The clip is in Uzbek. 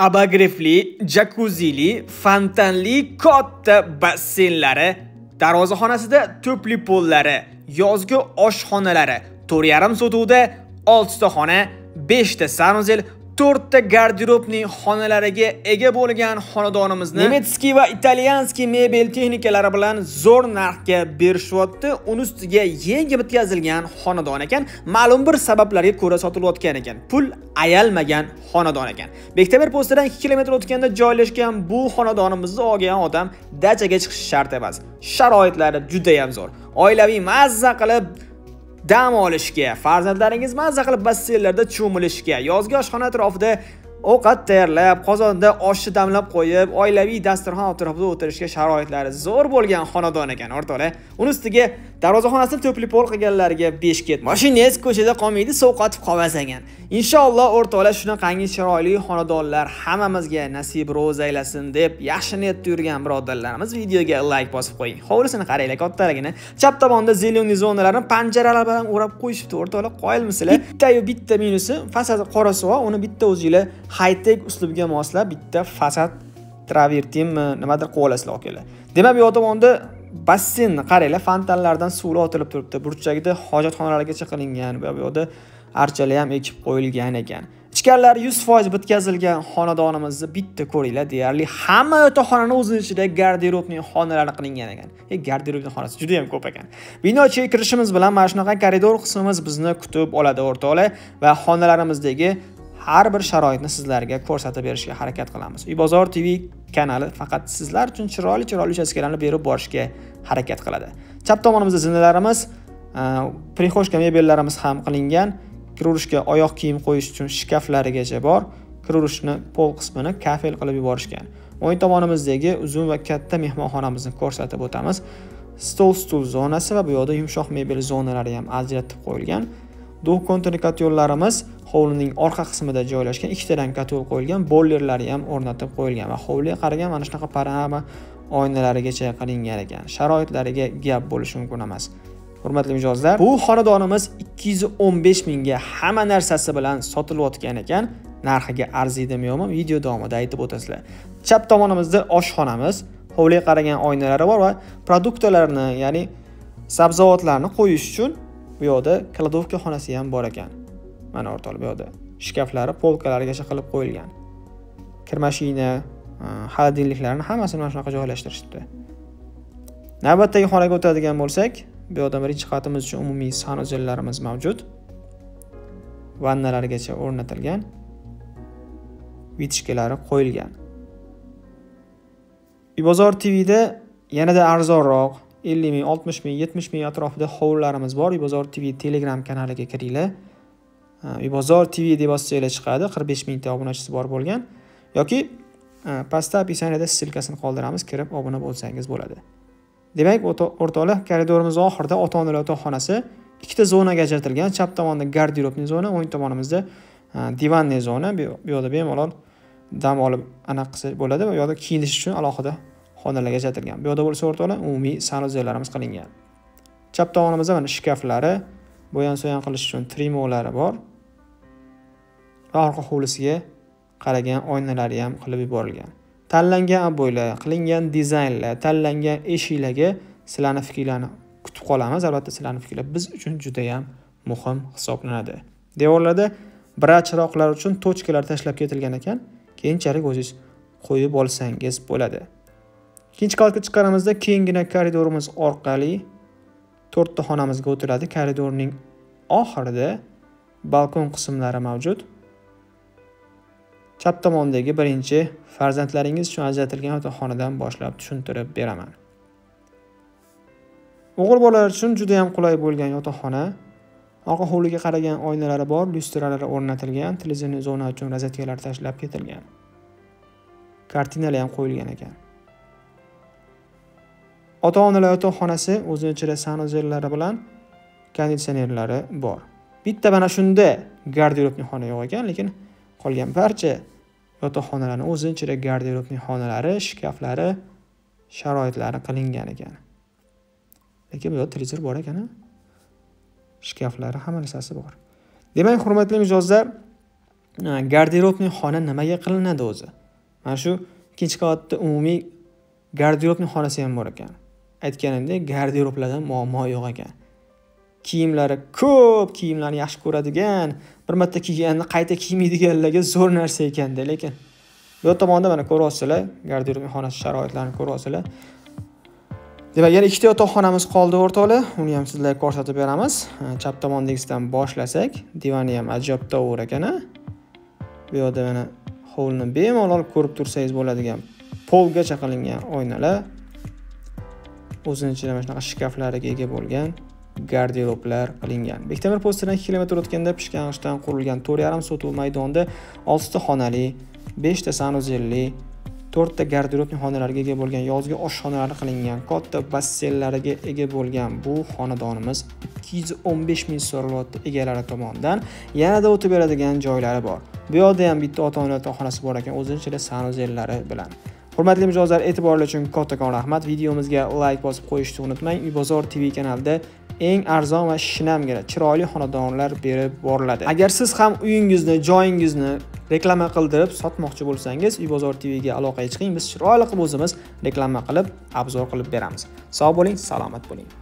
Abagryfli, jakuzili, fontanli katta basseynlari, darvozaxonasida to'pli pollari, yozgi oshxonalari, 4,5 sotuvda 6 ta xona, 5 ta sanuzel, 4 ta garderobning xonalariga ega bo'lgan xonadonimizni nemetskiy va italyanskiy mebel texnikalari bilan zo'r narxga berishyapti. Uning ustiga yangi bitkazilgan xonadon ekan, ma'lum bir sabablarga ko'ra sotilayotgan ekan. Pul ayalmagan xonadon ekan. Bektemir postidan 2 kilometr o'tganda joylashgan bu xonadonimizni olgan odam dachaga chiqishi shart emas. Sharoitlari juda ham zo'r. Oilaviy mazza qilib dam olishga, farzandlaringiz mazza qilib basseynlarda cho'milishga, yozgi oshxona atrofida ovqat tayyorlab, qozonda oshni damlab qo'yib, oilaviy dasturxon atrofida o'tirishga sharoitlari zo'r bo'lgan xonadon ekan, o'rtoqlar. Uning ustiga darvozaxonasini to'pli pol qilganlarga 5 ket. Mashinangiz ko'chada qolmaydi, sovqotib qolmasangan. Inshaalloh o'rtoqlar shunaqangi chiroyli xonadonlar hammamizga nasib ro'z aylasin deb yaxshi niyatda yurgan birodarlarimiz videoga like bosib qo'ying. Hovlisini qaranglar, kattaligini. Chap tomonda zeleniy zonalarni panjaralar bilan o'rab qo'yishibdi, o'rtoqlar. Qoyilmisizlar? Bitta minusi fasadi qora suv, uni bitta o'zingizlar high-tech uslubga moslab bitta fasad travertinmi nimadir qilib olasizlar akalar. Demak, bu tomonda basseynni qaranglar, fontanlardan suv otilib turibdi. Burchagida hojatxonalargacha qilingan va bu yerda archalar ham ekib qo'yilgan ekan. Ichkarilari 100% bitkazilgan xonadonimizni bitta ko'ringlar, deyarli hamma yotoqxonani o'z ichida garderobning xonalari qilingan ekan. Garderobning xonasi juda ham ko'p ekan. Bino ichiga kirishimiz bilan mana shunaqa koridor qismimiz bizni kutib oladi o'rtoqlar va xonalarimizdagi har bir sharoitni sizlarga ko'rsatib berishga harakat qilamiz. Uybozor TV kanali faqat sizlar uchun chiroyli uchastkalarni berib borishga harakat qiladi. Chap tomonimizda zinalarimiz, prixoshka mebellarimiz ham qilingan. Kirurishga oyoq kiyim qo'yish uchun shkaflarigacha bor. Kirurishni pol qismini kafel qilib yuborishgan. O'ng tomonimizdagi uzun va katta mehmonxonamizni ko'rsatib o'tamiz. Stol zonasi va bu yerda yumshoq mebel zonalari ham ajratib qo'yilgan. Do'konli kotyollarimiz hovlining orqa qismida joylashgan, 2 tadan kotyol qo'yilgan, bollerlari ham o'rnatib qo'yilgan va hovliga qaragan mana shunaqa panorama oynalarigacha qilingan ekan. Sharoitlariga gap bo'lishi mumkin emas. Hurmatli mijozlar, bu xonadonimiz 215 mingga hamma narsasi bilan sotilayotgan ekan. Narxiga arzidimi yo'qmi? Video davomida aytib o'tasizlar. Chap tomonimizda oshxonamiz, hovliga qaragan oynalari bor va produktlarni, ya'ni sabzavotlarni qo'yish uchun bu yerda kladovka xonasi ham bor ekan. Mana o'rtoqlar, bu yerda shkaflari polkalarigacha qilib qo'yilgan. Kir mashina, xolodilniklarni hammasini mana shunaqa joylashtirishdi. Navbatdagi xonaga o'tadigan bo'lsak, bu yerda birinchi qavatimiz uchun umumiy sanuzellarimiz mavjud. Vannalargacha o'rnatilgan. Vitishkalari qo'yilgan. Uybozor TVda yanada arzonroq 50 ming, 60 ming, 70 ming atrofida hovlilarimiz bor. Uybozor TV Telegram kanaliga kiringlar. Uybozor TV deb bossangiz chiqadi. 45 mingta obunachisi bor bo'lgan. Yoki pastda opisaniyada ssilkasini qoldiramiz, kirib obuna bo'lsangiz bo'ladi. Demak, o'rtoqlar, koridorimiz oxirida ota-onalar yotoqxonasi 2 ta zonaga ajratilgan. Chap tomonda garderobning zona, o'ng tomonimizda divanli zona. Bu yerda bemalol dam olib aniq qilsa bo'ladi va bu yerda kiyinish uchun alohida xonalarga ajratilgan. Bu yerda bo'lsa o'rtoqlar, umumiy sanuzellarimiz qilingan. Chap tomonimizda mana shkaflari, bo'yan-so'yan qilish uchun trimolari bor. Va orqa hovlisiga qaragan oynalari ham qilib yuborilgan. Tanlangan ob'oylar, qilingan dizaynlar, tanlangan eshiklarga sizlarning fikrlarni kutib qolamiz. Albatta, sizlarning fikrlar biz uchun juda ham muhim hisoblanadi. Devorlarda birat chiroqlar uchun tochkalar tashlab ketilgan ekan. Keyinchalik o'zingiz qo'yib olsangiz bo'ladi. Ikkinchi qavatga chiqqanimizda keyingina koridorimiz orqali 4 ta xonamizga o'tiladi. Koridorning oxirida balkon qismlari mavjud. Chap tomondagi birinchi farzandlaringiz uchun ajratilgan yotoqxonadan boshlab tushuntirib beraman. O'g'il bolalar uchun juda ham qulay bo'lgan yotoqxona. Orqa hovliga qaragan oynalari bor, lyustralari o'rnatilgan, televizor zona uchun rozetkalar tashlab ketilgan. Kartinalar ham qo'yilgan ekan. Ota-onalar yotoqxonasi o'zining ichida sanuzellari bilan konditsionerlari bor. Bitta mana shunda garderobning xona yo'q ekan, lekin qolgan barcha yotoqxonalarning o'zining ichida garderobning xonalari, shkaflari, sharoitlari qilingan ekan. Lekin bu yerda televizor bor ekan. Shkaflari, hamma narsasi bor. Demak, hurmatli mijozlar, garderobniy xona nimaga qilinadi o'zi? Mana shu ikkinchi qavatda umumiy garderobniy xonasi ham bor ekan. Aytganimdek, garderoblardan muammo yo'q ekan. Kiyimlari ko'p, kiyimlarni yaxshi ko'radigan, bir marta kiyganni qayta kiymaydiganlarga zo'r narsa ekanda, lekin bu tomonda mana ko'ryapsizlar, garderobniy xonasi sharoitlarini ko'ryapsizlar. Demak, yana ikkita yotoqxonamiz qoldi o'rtoqlar. Uni ham sizlarga ko'rsatib beramiz. Chap tomondagisidan boshlasak, divani ham ajoyib to'g'ri ekan. Bu yerda mana hovlini bemalol ko'rib tursangiz bo'ladigan polgacha qilingan oynalar. O'zining ichida mana shunaqa shkaflariga ega bo'lgan garderoblar qilingan. Bektemir postidan 2 km o'tganda pishgan g'ishtdan qurilgan 4,5 sotuv maydonda 6 ta xonali, 5 ta sanuzelli, 4 ta garderobniy xonalarga ega bo'lgan, yozgi oshxonalari qilingan, katta basseynlariga ega bo'lgan bu xonadonimiz 215 ming so'ralyapti egalari tomonidan. Yanada o'tib beradigan joylari bor. Bu yerda ham bitta ota-ona yotoqxonasi bor ekan, o'zining ichida sanuzellari bilan. Hurmatli mijozlar, e'tiborlar uchun kattakon rahmat. Videomizga like bosib qo'yishni unutmang. Uy bozor TV kanalida eng arzon va shinamgina chiroyli xonadonlar berib boriladi. Agar siz ham uyingizni, joyingizni reklama qildirib sotmoqchi bo'lsangiz, Uy bozor TV ga aloqaga chiqing. Biz chiroyli qilib o'zimiz reklama qilib, obzor qilib beramiz. Sog' bo'ling, salomat bo'ling.